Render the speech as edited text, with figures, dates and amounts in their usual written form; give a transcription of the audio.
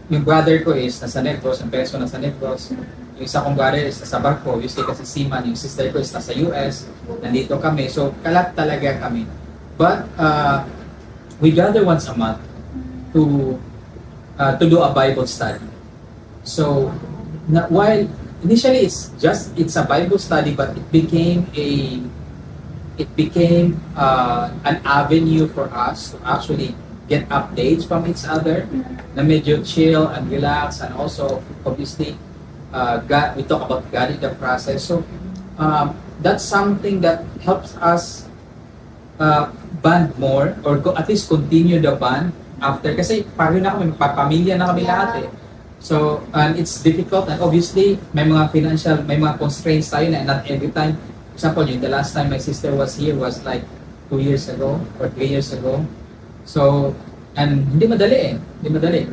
yung brother ko is nasa Negros, ang parents ko nasa Negros. Yung isa kong brother is nasa Barco, usually kasi seaman. Yung sister ko is nasa US, nandito kami. So, kalat talaga kami. But, we gather once a month to do a Bible study. So, while initially it's a Bible study, but it became an avenue for us to actually get updates from each other, na medyo chill and relax, and also obviously we talk about God in the process. So that's something that helps us bond more, or at least continue the bond after, kasi pareho na kami, pamilya na kami lahat eh. So, and it's difficult, and obviously may mga constraints tayo na not every time. For example, the last time my sister was here was like 2 years ago or 3 years ago. So, and hindi madali.